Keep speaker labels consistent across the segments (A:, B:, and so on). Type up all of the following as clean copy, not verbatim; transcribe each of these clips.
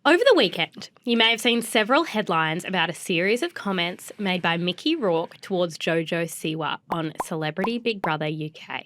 A: Over the weekend, you may have seen several headlines about a series of comments made by Mickey Rourke towards Jojo Siwa on Celebrity Big Brother UK.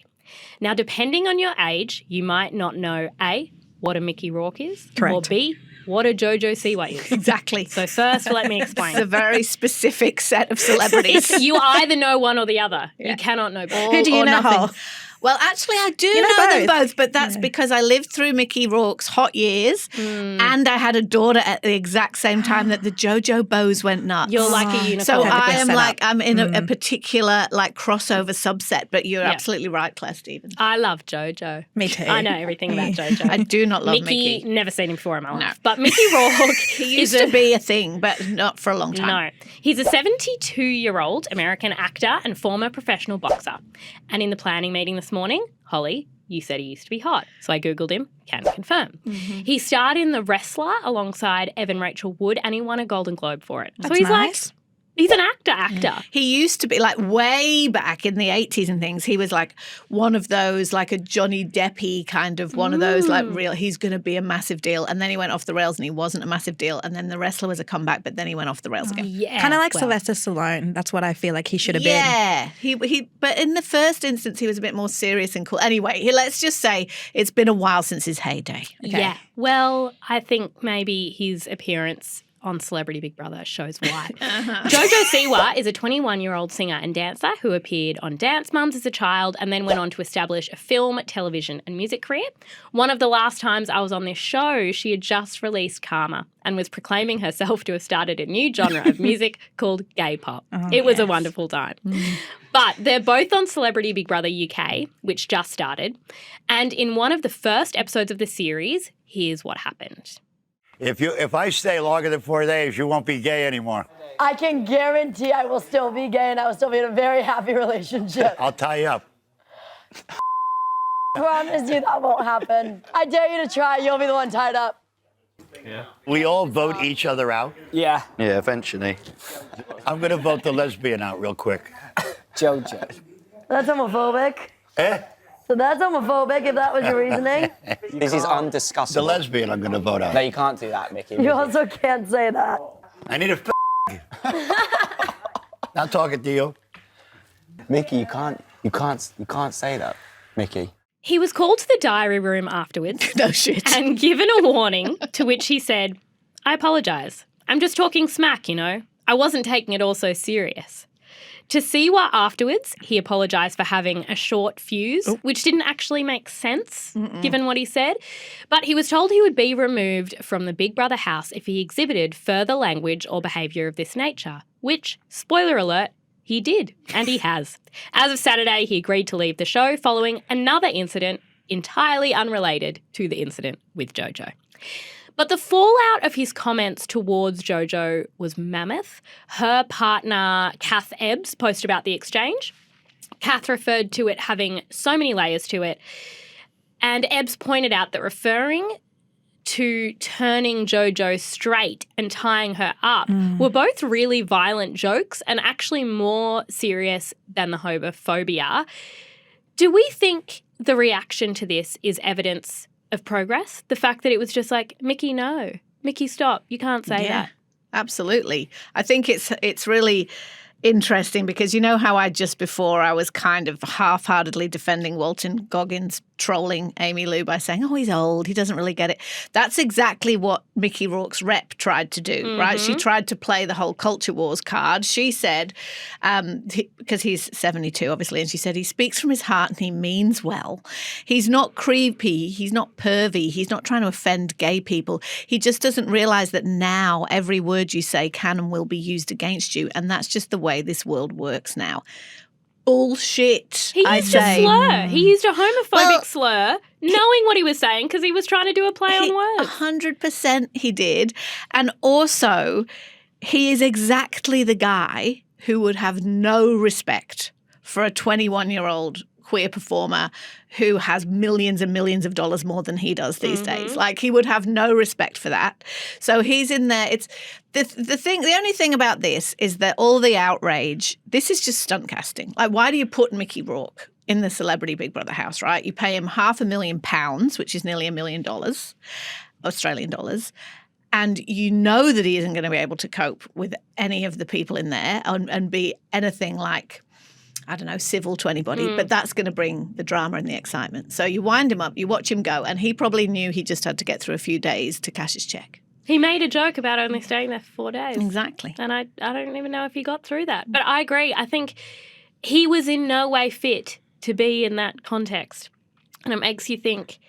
A: Now, depending on your age, you might not know A, what a Mickey Rourke is,
B: Correct.
A: or B, what a Jojo Siwa is.
C: Exactly.
A: So first, let me explain.
C: It's a very specific set of celebrities.
A: You either know one or the other. Yeah. You cannot know both.
B: Who do you know?
C: Nothing. Well, actually, I do know them both, but that's because I lived through Mickey Rourke's hot years and I had a daughter at the exact same time that the Jojo bows went nuts.
A: You're like a unicorn.
C: So I am like, I'm in a particular like crossover subset, but you're absolutely right, Claire Stevens.
A: I love Jojo.
B: Me too.
A: I know everything about Jojo.
C: I do not love Mickey.
A: Never seen him before in my life. But Mickey Rourke
C: He used to be a thing, but not for a long time.
A: No. He's a 72-year-old American actor and former professional boxer. And in the planning meeting this morning, Holly, you said he used to be hot. So I Googled him, can confirm. Mm-hmm. He starred in The Wrestler alongside Evan Rachel Wood and he won a Golden Globe for it.
B: That's
A: so he's
B: nice.
A: like, he's an actor.
C: He used to be like way back in the 80s and things. He was like one of those, like a Johnny Deppy kind of one of those like real, he's going to be a massive deal. And then he went off the rails and he wasn't a massive deal. And then The Wrestler was a comeback, but then he went off the rails again.
A: Yeah.
B: Kind of like Sylvester Stallone. That's what I feel like he should have been.
C: Yeah. He, but in the first instance, he was a bit more serious and cool. Anyway, let's just say it's been a while since his heyday. Okay?
A: Yeah. Well, I think maybe his appearance on Celebrity Big Brother shows why. Jojo Siwa is a 21-year-old singer and dancer who appeared on Dance Mums as a child and then went on to establish a film, television and music career. One of the last times I was on this show, she had just released Karma and was proclaiming herself to have started a new genre of music called gay pop. It was a wonderful time. But they're both on Celebrity Big Brother UK, which just started. And in one of the first episodes of the series, here's what happened.
D: If I stay longer than 4 days, you won't be gay anymore.
E: I can guarantee I will still be gay and I will still be in a very happy relationship.
D: I'll tie you up.
E: Promise you that won't happen. I dare you to try. You'll be the one tied up.
D: Yeah. We all vote each other out.
F: Yeah.
D: Yeah, eventually. I'm going to vote the lesbian out real quick.
F: Jojo.
E: That's homophobic.
D: Eh?
E: So that's homophobic if that was your reasoning.
F: This is undiscussable.
D: The lesbian I'm going to vote out.
F: No, you can't do that, Mickey.
E: You also can't say that.
D: I need a Not talking to you.
F: Mickey, you can't say that, Mickey.
A: He was called to the diary room afterwards
C: No shit.
A: and given a warning, to which he said, I apologise. I'm just talking smack, you know. I wasn't taking it all so serious. To Siwa afterwards, he apologised for having a short fuse, which didn't actually make sense given what he said. But he was told he would be removed from the Big Brother house if he exhibited further language or behaviour of this nature, which, spoiler alert, he did, and he has. As of Saturday, he agreed to leave the show following another incident entirely unrelated to the incident with Jojo. But the fallout of his comments towards Jojo was mammoth. Her partner, Kath Ebbs, posted about the exchange. Kath referred to it having so many layers to it. And Ebbs pointed out that referring to turning Jojo straight and tying her up were both really violent jokes and actually more serious than the homophobia. Do we think the reaction to this is evidence of progress? The fact that it was just like, Mickey, no. Mickey, stop. You can't say that.
C: Absolutely. I think it's really interesting because you know how I just before I was kind of half-heartedly defending Walton Goggins trolling Amy Lou by saying, oh, he's old, he doesn't really get it. That's exactly what Mickey Rourke's rep tried to do, right? She tried to play the whole culture wars card. She said, because he's 72, obviously, and she said he speaks from his heart and he means well. He's not creepy. He's not pervy. He's not trying to offend gay people. He just doesn't realise that now every word you say can and will be used against you, and that's just the way this world works now. Bullshit.
A: He used a slur. He used a homophobic slur, knowing what he was saying because he was trying to do a play on words.
C: 100% he did. And also, he is exactly the guy who would have no respect for a 21-year-old queer performer who has millions and millions of dollars more than he does these days. Like, he would have no respect for that. So he's in there. It's the only thing about this is that all the outrage, this is just stunt casting. Like, why do you put Mickey Rourke in the Celebrity Big Brother house, right? You pay him £500,000, which is nearly $1 million, Australian dollars. And you know that he isn't going to be able to cope with any of the people in there and be anything like, I don't know, civil to anybody, but that's going to bring the drama and the excitement. So you wind him up, you watch him go, and he probably knew he just had to get through a few days to cash his check.
A: He made a joke about only staying there for 4 days.
C: Exactly.
A: And I don't even know if he got through that. But I agree. I think he was in no way fit to be in that context. And it makes you think,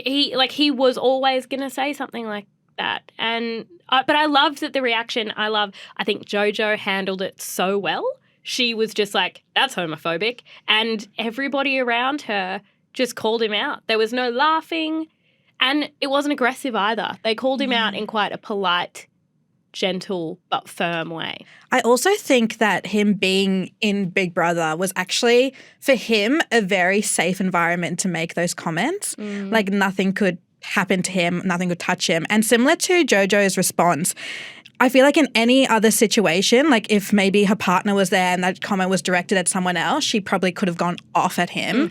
A: he was always going to say something like that. But I loved that the reaction. I think Jojo handled it so well. She was just like, that's homophobic. And everybody around her just called him out. There was no laughing. And it wasn't aggressive either. They called him out in quite a polite, gentle but firm way.
B: I also think that him being in Big Brother was actually, for him, a very safe environment to make those comments. Like nothing could happen to him, nothing could touch him. And similar to Jojo's response, I feel like in any other situation, like if maybe her partner was there and that comment was directed at someone else, she probably could have gone off at him.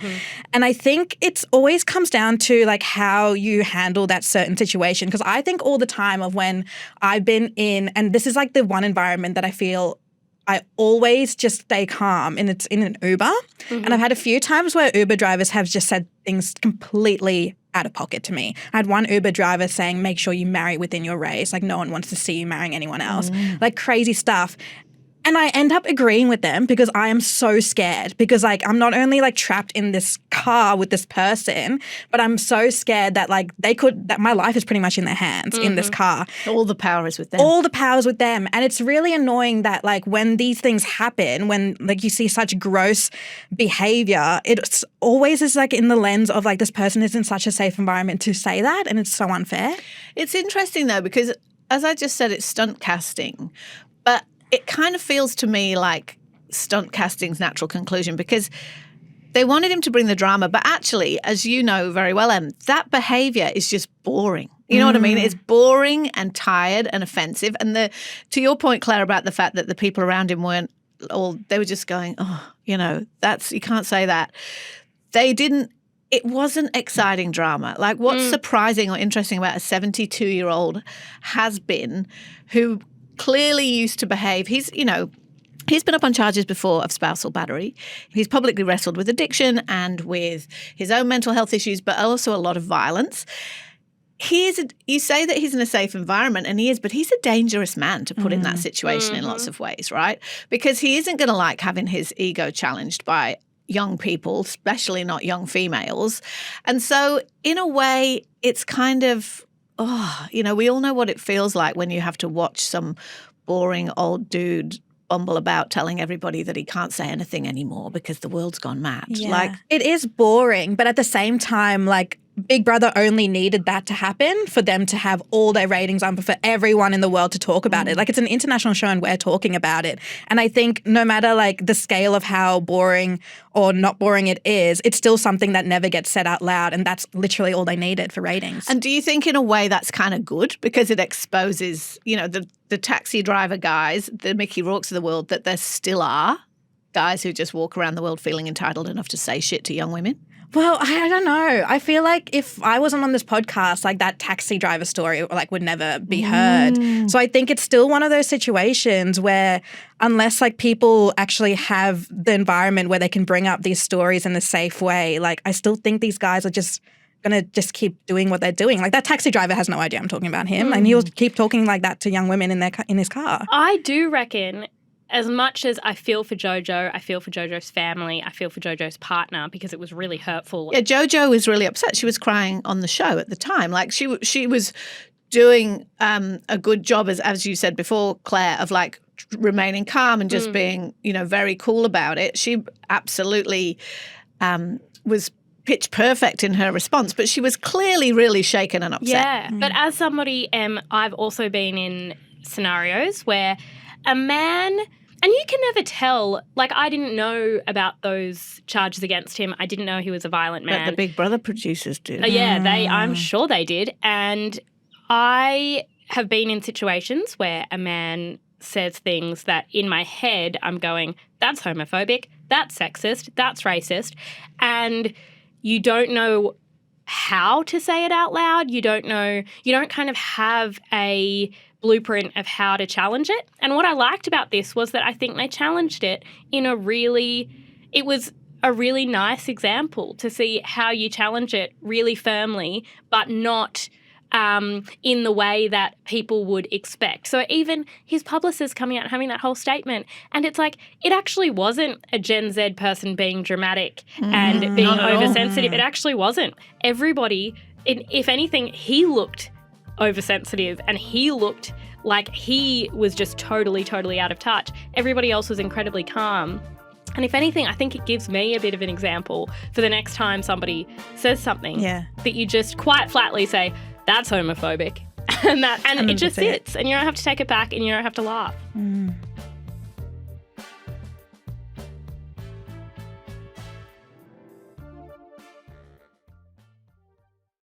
B: And I think it's always comes down to like how you handle that certain situation. Because I think all the time of when I've been in, and this is like the one environment that I feel I always just stay calm, and it's in an Uber. And I've had a few times where Uber drivers have just said things completely out of pocket to me. I had one Uber driver saying, make sure you marry within your race. Like no one wants to see you marrying anyone else. Like crazy stuff. And I end up agreeing with them because I am so scared because like I'm not only like trapped in this car with this person, but I'm so scared that like that my life is pretty much in their hands in this car.
C: All the power is with them.
B: All the power is with them. And it's really annoying that like when these things happen, when like you see such gross behavior, it's always is like in the lens of like this person is in such a safe environment to say that, and it's so unfair.
C: It's interesting though because as I just said, it's stunt casting, but it kind of feels to me like stunt casting's natural conclusion because they wanted him to bring the drama, but actually, as you know very well, Em, that behaviour is just boring. You know what I mean? It's boring and tired and offensive. And to your point, Claire, about the fact that the people around him they were just going, oh, you can't say that. It wasn't exciting drama. Like what's surprising or interesting about a 72-year-old has-been who clearly used to behave. He's been up on charges before of spousal battery. He's publicly wrestled with addiction and with his own mental health issues, but also a lot of violence. You say that he's in a safe environment, and he is, but he's a dangerous man to put in that situation in lots of ways, right? Because he isn't going to like having his ego challenged by young people, especially not young females. And so in a way, it's kind of, we all know what it feels like when you have to watch some boring old dude bumble about telling everybody that he can't say anything anymore because the world's gone mad.
B: Yeah.
C: Like
B: it is boring, but at the same time, like Big Brother only needed that to happen for them to have all their ratings on, for everyone in the world to talk about it. Like it's an international show and we're talking about it. And I think no matter like the scale of how boring or not boring it is, it's still something that never gets said out loud. And that's literally all they needed for ratings.
C: And do you think in a way that's kind of good because it exposes, the taxi driver guys, the Mickey Rourkes of the world, that there still are guys who just walk around the world feeling entitled enough to say shit to young women?
B: Well, I don't know. I feel like if I wasn't on this podcast, like that taxi driver story like would never be heard. So I think it's still one of those situations where unless like people actually have the environment where they can bring up these stories in a safe way, like I still think these guys are just going to just keep doing what they're doing. Like that taxi driver has no idea I'm talking about him and he'll keep talking like that to young women in his car.
A: I do reckon as much as I feel for Jojo, I feel for Jojo's family, I feel for Jojo's partner because it was really hurtful.
C: Yeah, Jojo was really upset. She was crying on the show at the time. Like she was doing a good job, as you said before, Claire, of like remaining calm and just being, very cool about it. She absolutely was pitch perfect in her response, but she was clearly really shaken and upset.
A: Yeah, but as somebody, I've also been in scenarios where a man, and you can never tell, like I didn't know about those charges against him. I didn't know he was a violent man.
C: But the Big Brother producers did.
A: Yeah, I'm sure they did. And I have been in situations where a man says things that in my head I'm going, that's homophobic, that's sexist, that's racist. And you don't know how to say it out loud. You don't kind of have a blueprint of how to challenge it. And what I liked about this was that I think they challenged it in it was a really nice example to see how you challenge it really firmly, but not in the way that people would expect. So even his publicist coming out and having that whole statement, and it's like, it actually wasn't a Gen Z person being dramatic and being oversensitive. It actually wasn't. Everybody, if anything, he looked oversensitive and he looked like he was just totally, totally out of touch. Everybody else was incredibly calm. And if anything, I think it gives me a bit of an example for the next time somebody says something that you just quite flatly say, that's homophobic. and it just sits. And you don't have to take it back and you don't have to laugh.